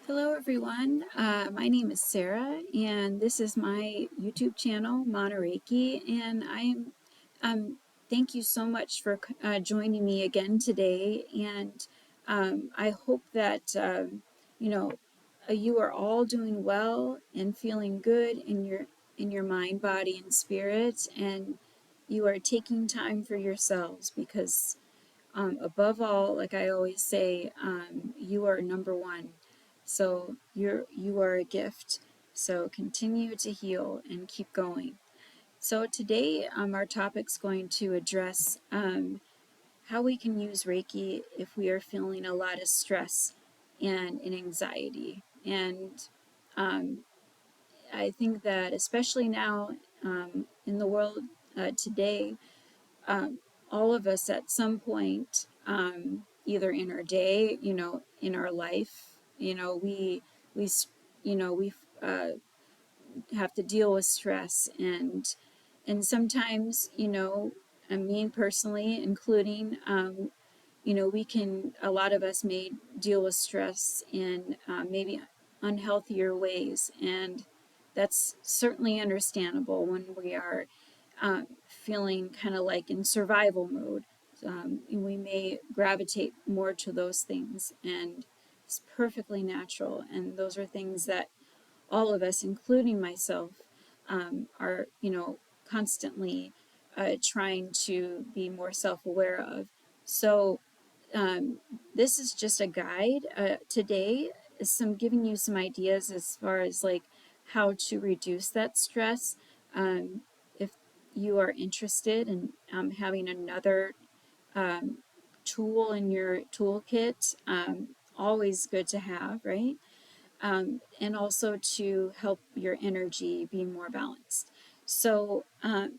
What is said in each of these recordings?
Hello everyone, my name is Sarah and this is my YouTube channel, Reiki, and thank you so much for joining me again today, and I hope that you know you are all doing well and feeling good in your mind, body, and spirit, and you are taking time for yourselves because above all, like I always say, you are number one. So you are a gift. So continue to heal and keep going. So today, our topic's going to address how we can use Reiki if we are feeling a lot of stress and anxiety. And um, I think that especially now in the world today, um, all of us at some point, either in our day, in our life, we, we have to deal with stress, and sometimes, I mean, personally, including, a lot of us may deal with stress in maybe unhealthier ways, and that's certainly understandable when we are feeling kind of like in survival mode. We may gravitate more to those things, and it's perfectly natural. And those are things that all of us, including myself, are, constantly trying to be more self aware of. So, um, this is just a guide today, some giving you some ideas as far as like how to reduce that stress. If you are interested in having another um, tool in your toolkit, always good to have, right? And also to help your energy be more balanced. So, I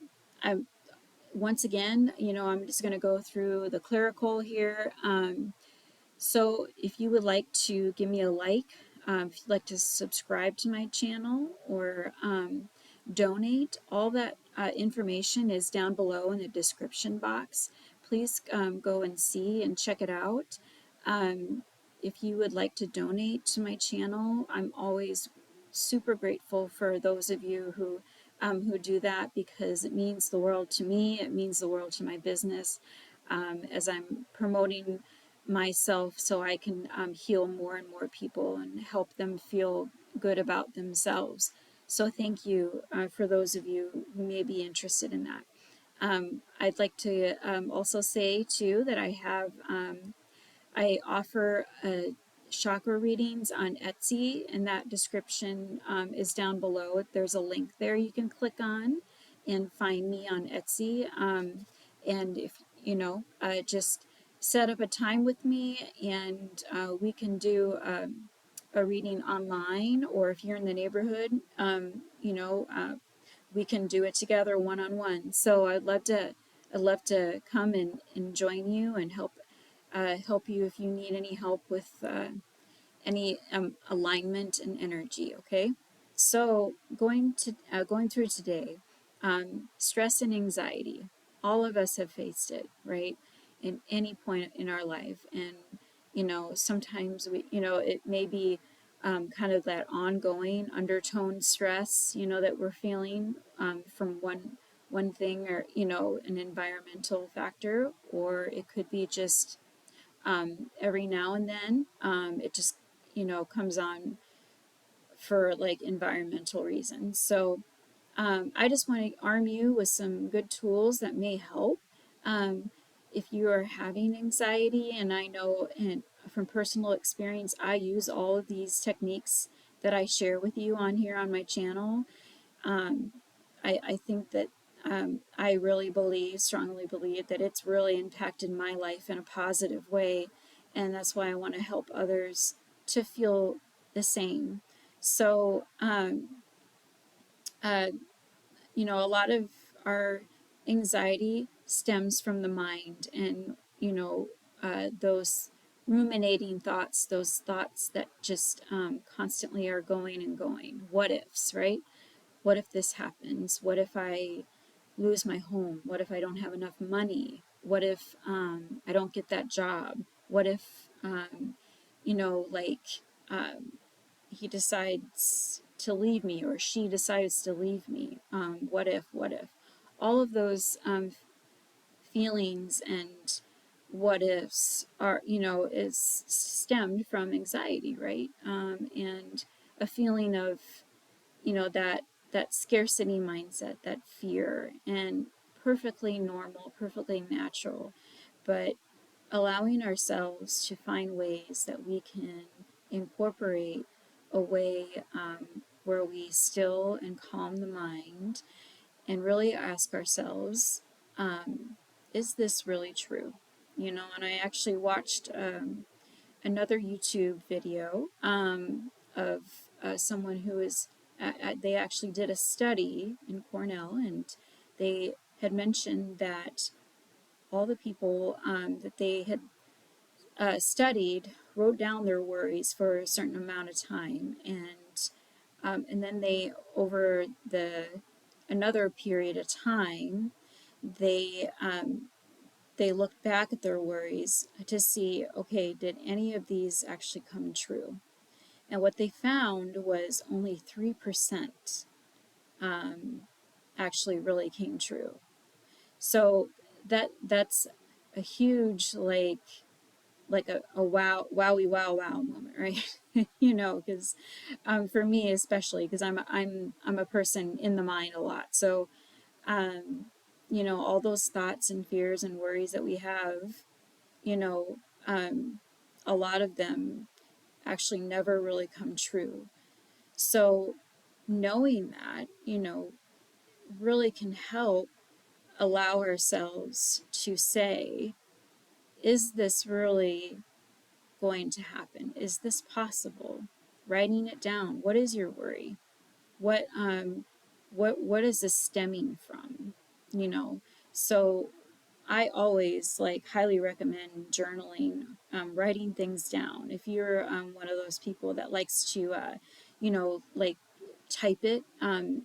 once again, I'm just going to go through the clerical here. So if you would like to give me a like, if you'd like to subscribe to my channel or donate, all that information is down below in the description box. Please go and see and check it out. If you would like to donate to my channel, I'm always super grateful for those of you who do that, because it means the world to me. It means the world to my business, as I'm promoting myself so I can heal more and more people and help them feel good about themselves. So thank you for those of you who may be interested in that. I'd like to also say too that I offer chakra readings on Etsy, and that description is down below. There's a link there you can click on and find me on Etsy. And if just set up a time with me, and we can do a reading online, or if you're in the neighborhood, we can do it together one on one. So I'd love to come and join you and help you if you need any help with any alignment and energy. Okay, so going through today, stress and anxiety. All of us have faced it, right? In any point in our life, and sometimes it may be kind of that ongoing undertone stress, that we're feeling from one thing, or an environmental factor, or it could be just every now and then it just comes on for like environmental reasons. So I just want to arm you with some good tools that may help if you are having anxiety. And I know, and from personal experience, I use all of these techniques that I share with you on here on my channel. um, I think that I really strongly believe that it's really impacted my life in a positive way. And that's why I want to help others to feel the same. So, uh, a lot of our anxiety stems from the mind, and, those ruminating thoughts, those thoughts that just constantly are going and going. What ifs, right? What if this happens? What if I lose my home? What if I don't have enough money? What if I don't get that job? What if, like, he decides to leave me, or she decides to leave me. What if, what if? All of those feelings and what ifs are, is stemmed from anxiety, right? And a feeling of, that scarcity mindset, that fear, and perfectly normal, perfectly natural. But allowing ourselves to find ways that we can incorporate a way where we still and calm the mind and really ask ourselves, is this really true? And I actually watched another YouTube video of someone who is, they actually did a study in Cornell, and they had mentioned that all the people that they had studied wrote down their worries for a certain amount of time, and then they, over the another period of time, they they looked back at their worries to see, okay, did any of these actually come true? And what they found was only 3% actually really came true. So that's a huge, like a wow, wowie, wow, wow moment, right? Because for me especially, because I'm a person in the mind a lot. So all those thoughts and fears and worries that we have, you know, a lot of them actually never really come true. So knowing that, really can help allow ourselves to say, is this really going to happen? Is this possible? Writing it down. What is your worry? What is this stemming from? You know, so I always highly recommend journaling, writing things down. If you're one of those people that likes to, type it,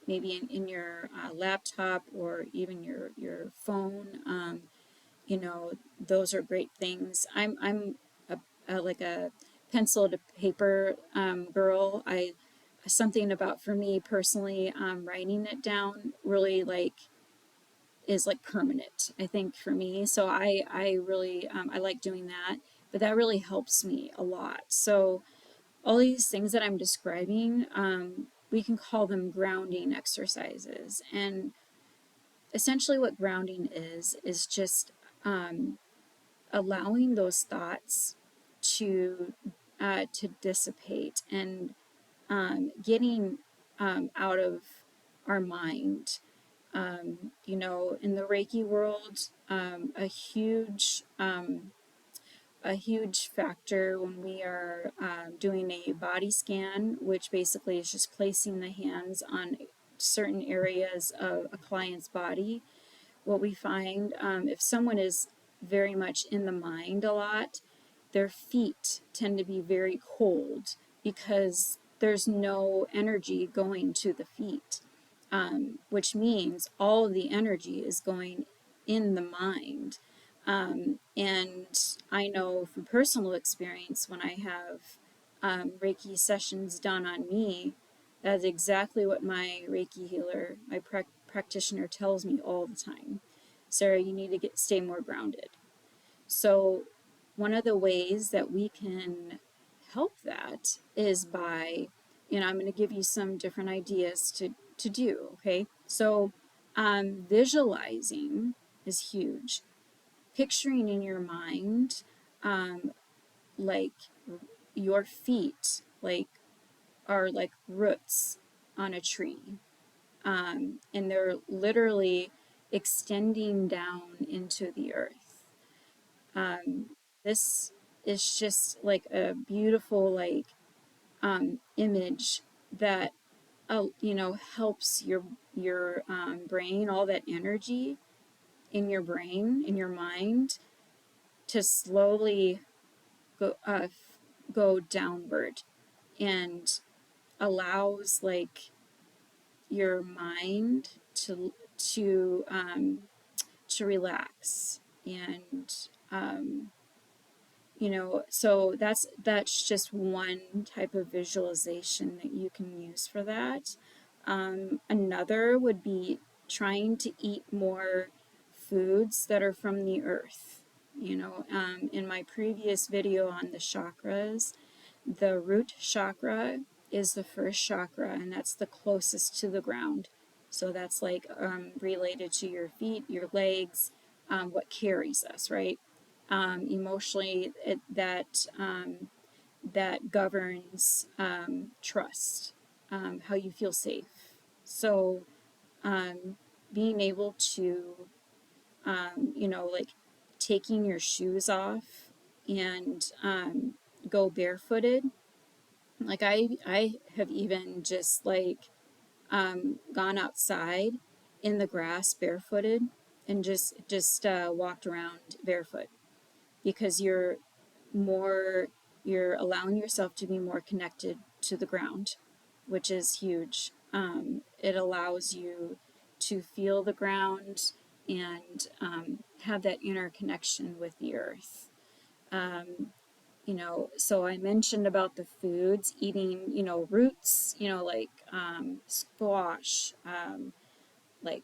maybe in your laptop or even your phone, those are great things. I'm like a pencil to paper girl. I Something about, for me personally, writing it down really is permanent, I think, for me. So I really I like doing that, but that really helps me a lot. So all these things that I'm describing, we can call them grounding exercises. And essentially what grounding is just allowing those thoughts to dissipate, and getting out of our mind. In the Reiki world, a huge factor when we are doing a body scan, which basically is just placing the hands on certain areas of a client's body. What we find, if someone is very much in the mind a lot, their feet tend to be very cold because there's no energy going to the feet, which means all of the energy is going in the mind. And I know from personal experience, when I have Reiki sessions done on me, that's exactly what my Reiki healer, my practitioner, tells me all the time. Sarah, you need to stay more grounded. So one of the ways that we can help that is by, I'm going to give you some different ideas to do, okay? So visualizing is huge. Picturing in your mind, like your feet, are like roots on a tree. And they're literally extending down into the earth. This is just like a beautiful image that helps your brain, all that energy in your brain, in your mind, to slowly go downward, and allows your mind to relax, and So that's just one type of visualization that you can use for that. Another would be trying to eat more foods that are from the earth. In my previous video on the chakras, the root chakra is the first chakra, and that's the closest to the ground. So that's like related to your feet, your legs, what carries us, right? Emotionally, that governs trust, how you feel safe. So being able to, like taking your shoes off and go barefooted. Like I have even just like gone outside in the grass barefooted and just walked around barefoot, because more you're allowing yourself to be more connected to the ground, which is huge. It allows you to feel the ground and have that inner connection with the earth. So I mentioned about the foods, eating, roots, like squash, like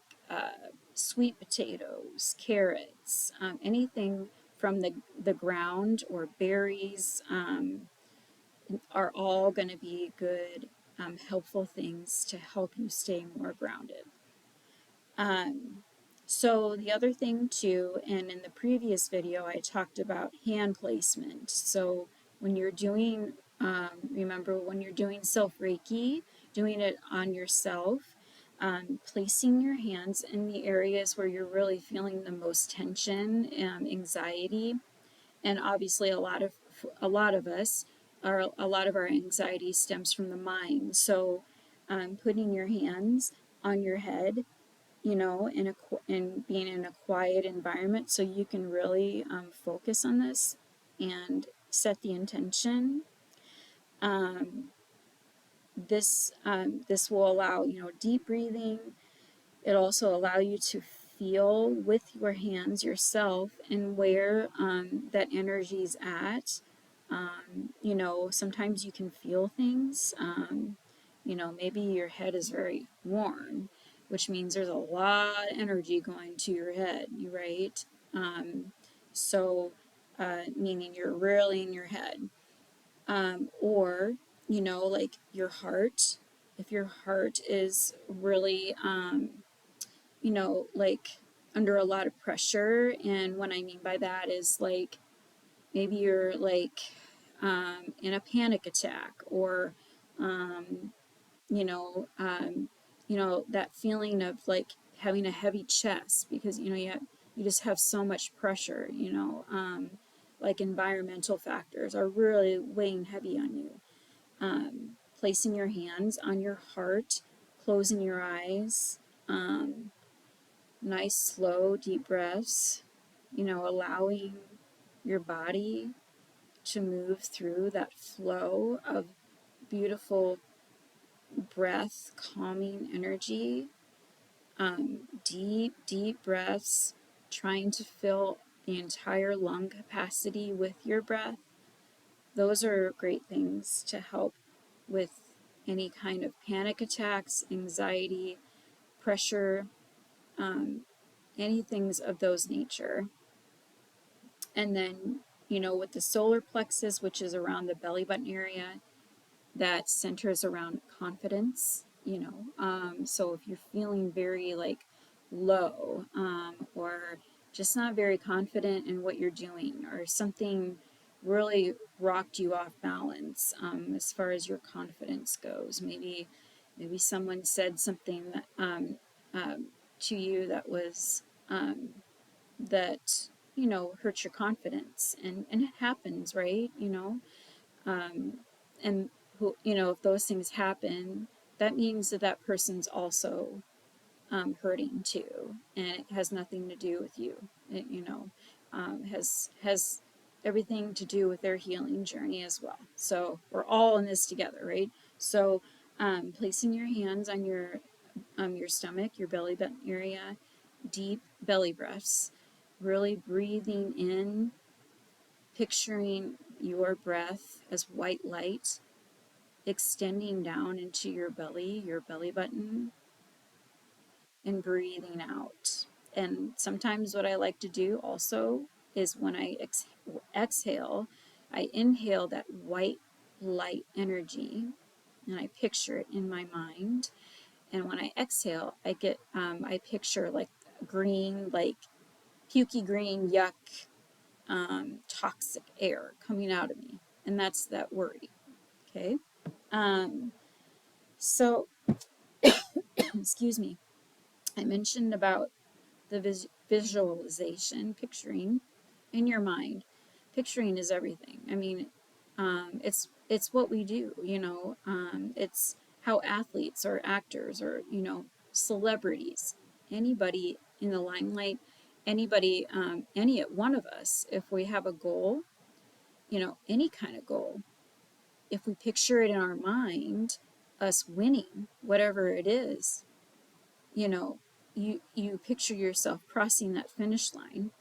sweet potatoes, carrots, anything from the ground, or berries, are all going to be good, helpful things to help you stay more grounded. Um, so the other thing too, and in the previous video, I talked about hand placement. So when you're doing, remember when you're doing self Reiki, doing it on yourself, placing your hands in the areas where you're really feeling the most tension and anxiety. And obviously a lot of us are, a lot of our anxiety stems from the mind. So putting your hands on your head, in being in a quiet environment, so you can really focus on this and set the intention. Um, this will allow, deep breathing. It'll also allow you to feel with your hands yourself and where that energy's at. Sometimes you can feel things. Maybe your head is very warm, which means there's a lot of energy going to your head, right? So, meaning you're really in your head. Or, like your heart, if your heart is really, like under a lot of pressure. And what I mean by that is like maybe you're like in a panic attack, or um, you know, um, that feeling of like having a heavy chest, because you just have so much pressure. Like environmental factors are really weighing heavy on you. Placing your hands on your heart, closing your eyes. Nice, slow, deep breaths, allowing your body to move through that flow of beautiful breath, calming energy. Deep, deep breaths, trying to fill the entire lung capacity with your breath. Those are great things to help with any kind of panic attacks, anxiety, pressure, um, any things of those nature. And then, with the solar plexus, which is around the belly button area, that centers around confidence. So if you're feeling very like low, or just not very confident in what you're doing, or something really rocked you off balance, as far as your confidence goes, maybe someone said something that, to you that was, that hurt your confidence, and it happens, right? um, and who, if those things happen, that means that that person's also hurting too, and it has nothing to do with you. It, has everything to do with their healing journey as well. So we're all in this together, right? So placing your hands on your stomach, your belly button area, deep belly breaths, really breathing in picturing your breath as white light extending down into your belly button, and breathing out. And sometimes what I like to do also is when I exhale, I inhale that white light energy and I picture it in my mind. And when I exhale, I picture like green, like pukey green, yuck, toxic air coming out of me. And that's that worry. Okay. Um, so, excuse me, I mentioned about the visualization, picturing in your mind. Picturing is everything. I mean, it's what we do. It's how athletes or actors or celebrities, anybody in the limelight, anybody, any one of us, if we have a goal, any kind of goal, if we picture it in our mind, us winning whatever it is, you know, you picture yourself crossing that finish line.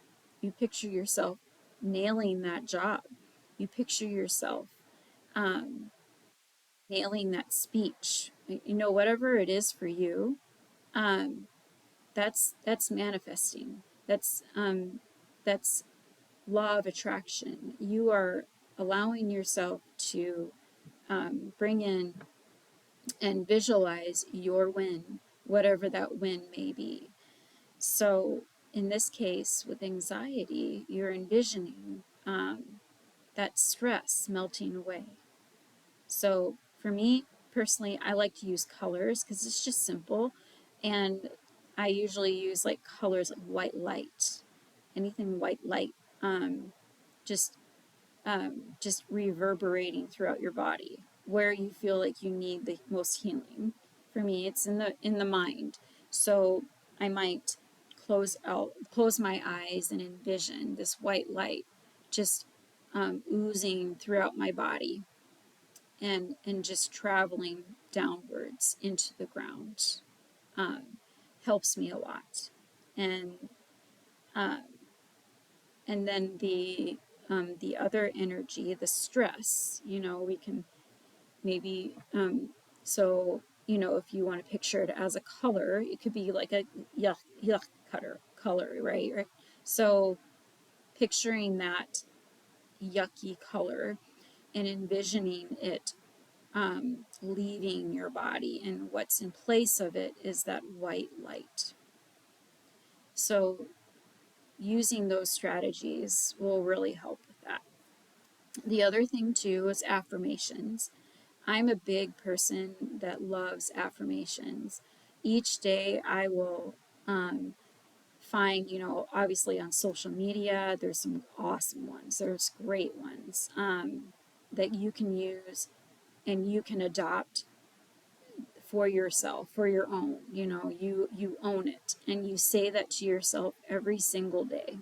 You picture yourself nailing that job. You picture yourself um, nailing that speech. Whatever it is for you, um, that's manifesting. That's law of attraction. You are allowing yourself to bring in and visualize your win, whatever that win may be. So, in this case, with anxiety, you're envisioning that stress melting away. So, for me personally, I like to use colors because it's just simple. And I usually use like colors like white light, anything white light, um, just just reverberating throughout your body where you feel like you need the most healing. For me, it's in the mind. So I might close my eyes and envision this white light just oozing throughout my body and just traveling downwards into the ground. Um, Helps me a lot. And uh, and then the other energy, the stress, we can maybe if you want to picture it as a color, it could be like a yuck color, right? So picturing that yucky color and envisioning it leaving your body, and what's in place of it is that white light. So using those strategies will really help with that. The other thing too is affirmations. I'm a big person that loves affirmations. Each day I will find, obviously on social media, there's some awesome ones, there's great ones that you can use and you can adopt for yourself, for your own. You own it and you say that to yourself every single day.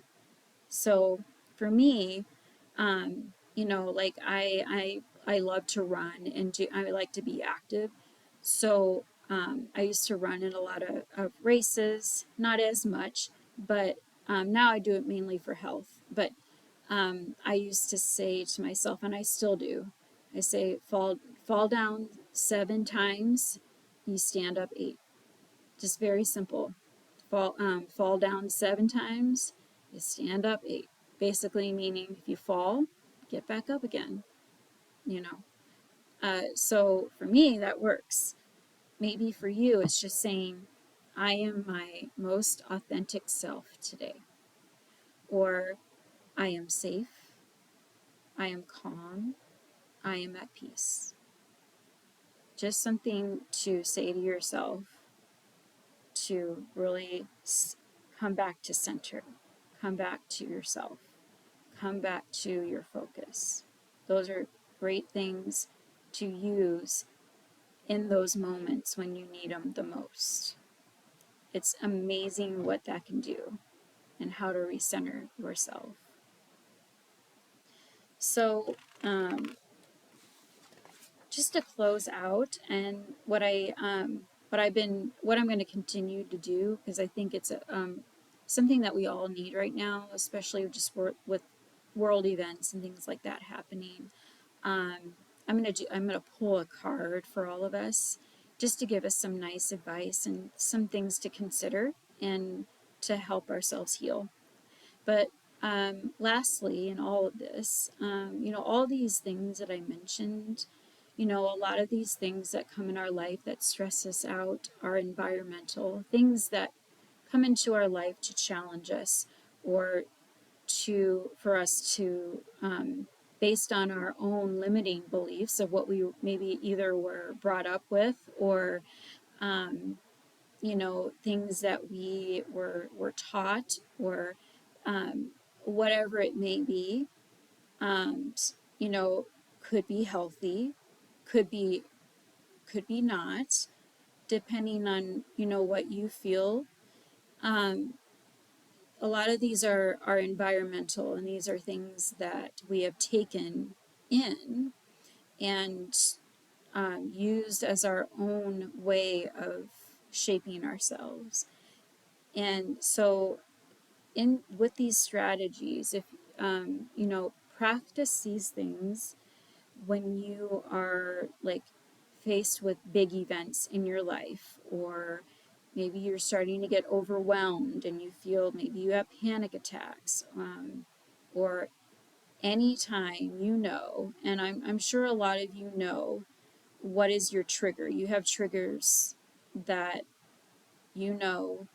So for me, like I love to run and I like to be active. So I used to run in a lot of races, not as much, but now I do it mainly for health. But I used to say to myself, and I still do, I say, fall down 7 times, you stand up 8. Just very simple. Fall down 7 times, you stand up 8. Basically meaning if you fall, get back up again. You know. So for me, that works. Maybe for you, it's just saying, I am my most authentic self today, or I am safe, I am calm, I am at peace. Just something to say to yourself to really come back to center, come back to yourself, come back to your focus. Those are great things to use in those moments when you need them the most. It's amazing what that can do and how to recenter yourself. So, just to close out, and what I'm going to continue to do, because I think it's something that we all need right now, especially just with world events and things like that happening. Um, I'm gonna pull a card for all of us, just to give us some nice advice and some things to consider and to help ourselves heal. But lastly, in all of this, all these things that I mentioned, a lot of these things that come in our life that stress us out are environmental things that come into our life to challenge us, or for us to, based on our own limiting beliefs of what we maybe either were brought up with, or um, things that we were taught, or whatever it may be, um, you know, could be healthy, could be not, depending on what you feel. Um, a lot of these are environmental, and these are things that we have taken in and used as our own way of shaping ourselves. And so, in with these strategies, if practice these things when you are like faced with big events in your life, or maybe you're starting to get overwhelmed and you feel maybe you have panic attacks, or anytime and I'm sure a lot of what is your trigger. You have triggers that you know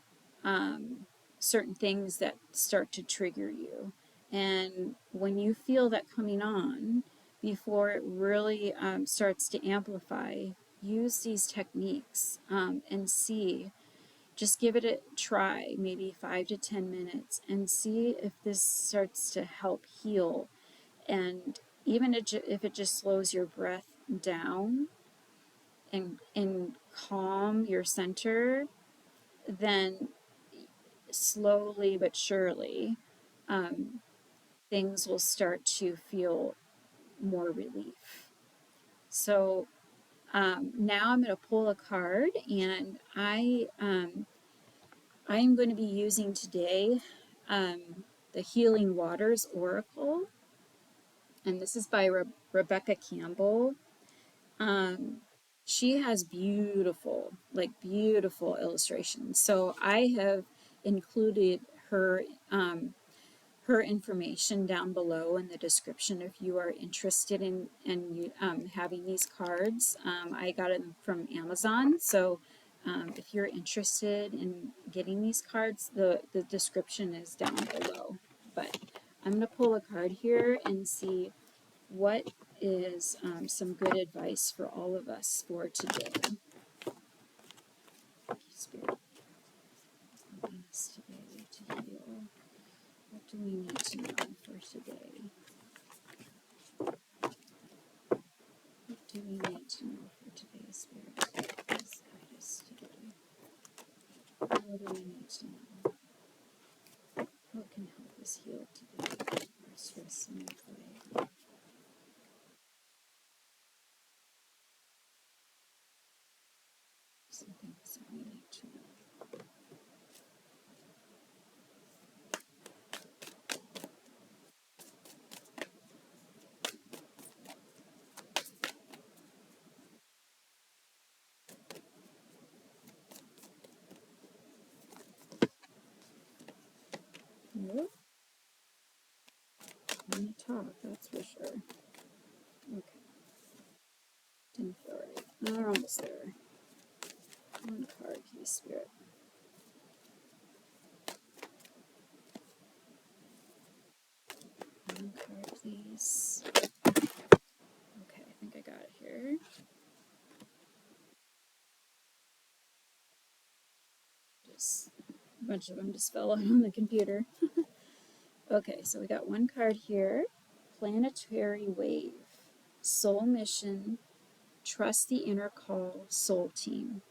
um, certain things that start to trigger you. And when you feel that coming on, before it really starts to amplify, use these techniques, and see, just give it a try, maybe 5 to 10 minutes, and see if this starts to help heal. And even if it just slows your breath down and calm your center, then slowly but surely, um, things will start to feel more relief. So now I'm going to pull a card, and I am going to be using today the Healing Waters Oracle, and this is by Rebecca Campbell. Um, she has beautiful illustrations. So I have included her information down below in the description if you are interested in having these cards. I got them from Amazon, so if you're interested in getting these cards, the description is down below. But I'm going to pull a card here and see what is some good advice for all of us for today. Spirit, helping us today to heal. What do we need to know for today? What do we need to know for today, Spirit? Please guide us today. What do we need to know? What can help us heal today? Our stress and anxiety. Some things that we need to know. Nope. I'm going to talk, that's for sure. Okay. Didn't feel right. We're almost there. One card, please, Spirit. One card, please. Okay, I think I got it here. Just a bunch of them just fell out on the computer. Okay, so we got one card here. Planetary Wave. Soul Mission. Trust the Inner Call. Soul Team.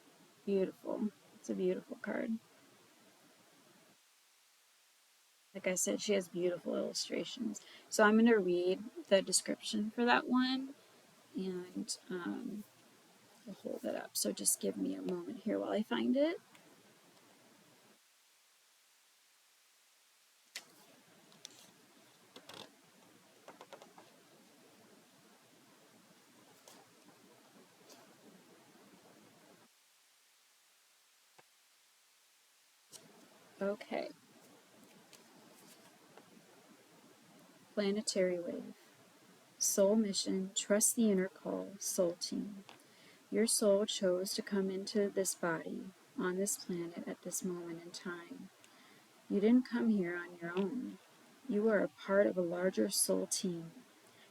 Beautiful. It's a beautiful card. Like I said, she has beautiful illustrations. So I'm going to read the description for that one, and I'll hold it up. So just give me a moment here while I find it. Okay. Planetary wave. Soul mission, trust the inner call, soul team. Your soul chose to come into this body, on this planet, at this moment in time. You didn't come here on your own. You are a part of a larger soul team.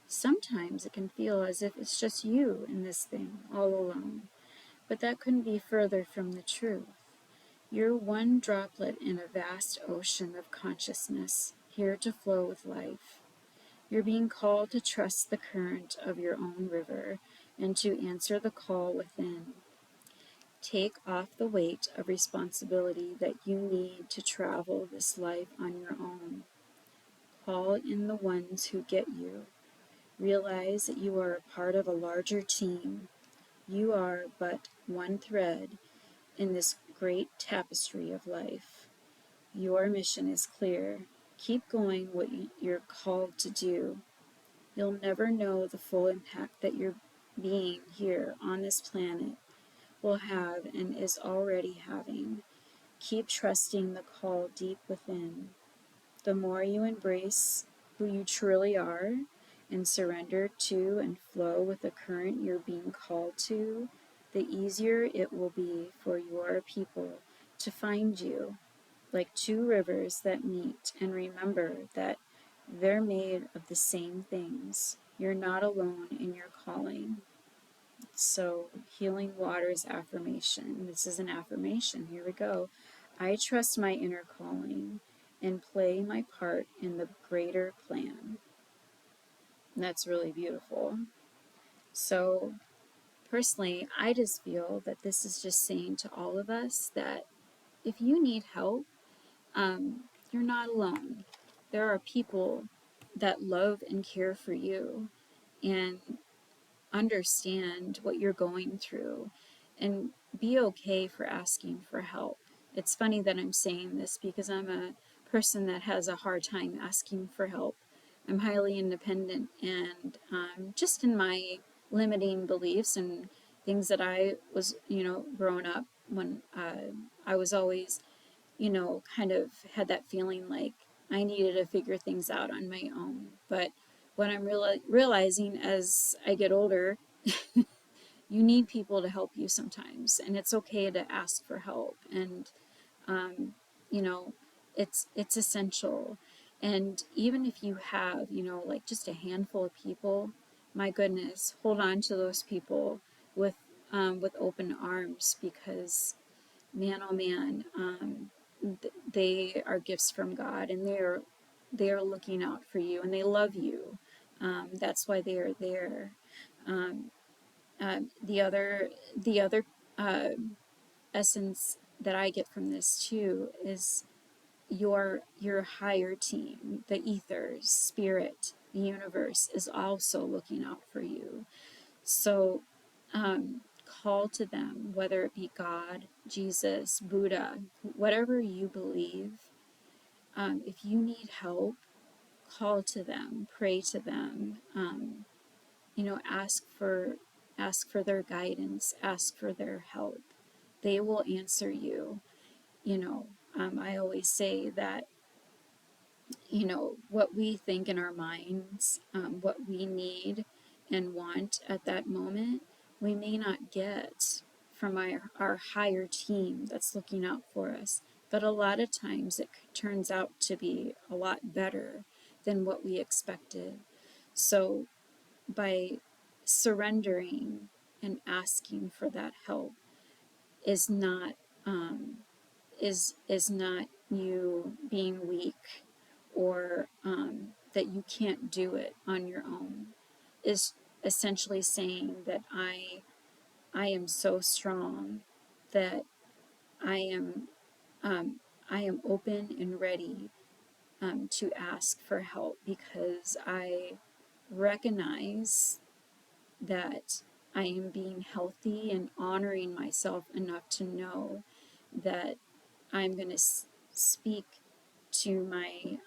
Sometimes it can feel as if it's just you in this thing, all alone. But that couldn't be further from the truth. You're one droplet in a vast ocean of consciousness, here to flow with life. You're being called to trust the current of your own river and to answer the call within. Take off the weight of responsibility that you need to travel this life on your own. Call in the ones who get you. Realize that you are a part of a larger team. You are but one thread in this great tapestry of life. Your mission is clear. Keep going what you're called to do. You'll never know the full impact that your being here on this planet will have and is already having. Keep trusting the call deep within. The more you embrace who you truly are and surrender to and flow with the current you're being called to, the easier it will be for your people to find you, like two rivers that meet. And remember that they're made of the same things. You're not alone in your calling. So, Healing Waters affirmation. This is an affirmation. Here we go. I trust my inner calling and play my part in the greater plan. And that's really beautiful. So, personally, I just feel that this is just saying to all of us that if you need help, you're not alone. There are people that love and care for you and understand what you're going through and be okay for asking for help. It's funny that I'm saying this because I'm a person that has a hard time asking for help. I'm highly independent and just in my limiting beliefs and things that I was, growing up when I was always, kind of had that feeling like I needed to figure things out on my own. But what I'm realizing as I get older, you need people to help you sometimes, and it's okay to ask for help. And you know, it's essential. And even if you have, like just a handful of people, my goodness, hold on to those people with open arms because man, oh man, they are gifts from God, and they are looking out for you, and they love you. That's why they are there. Um, the other uh, essence that I get from this too is your higher team, the ethers, spirit, the universe is also looking out for you. So call to them, whether it be God, Jesus, Buddha, whatever you believe. If you need help, call to them, pray to them. Ask for their guidance, ask for their help. They will answer you. I always say that what we think in our minds, what we need and want at that moment, we may not get from our higher team that's looking out for us. But a lot of times it turns out to be a lot better than what we expected. So by surrendering and asking for that help is not is not you being weak or that you can't do it on your own. Is essentially saying that I am so strong that I am I am open and ready to ask for help because I recognize that I am being healthy and honoring myself enough to know that I'm going to speak to my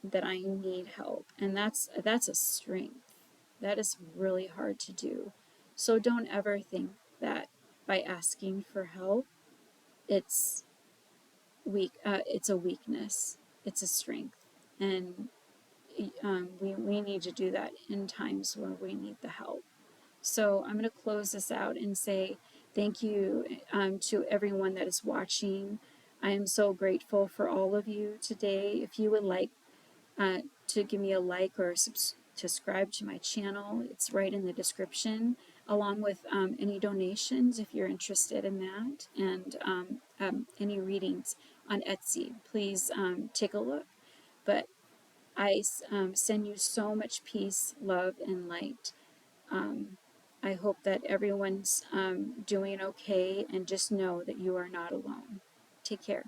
that I need help, and that's a strength. That is really hard to do. So don't ever think that by asking for help, it's it's a weakness, it's a strength. And we need to do that in times where we need the help. So I'm going to close this out and say thank you to everyone that is watching. I am so grateful for all of you today. If you would like to give me a like or subscribe to my channel, it's right in the description, along with any donations if you're interested in that, and any readings on Etsy. Please take a look. But I send you so much peace, love, and light. Um, I hope that everyone's doing okay, and just know that you are not alone. Take care.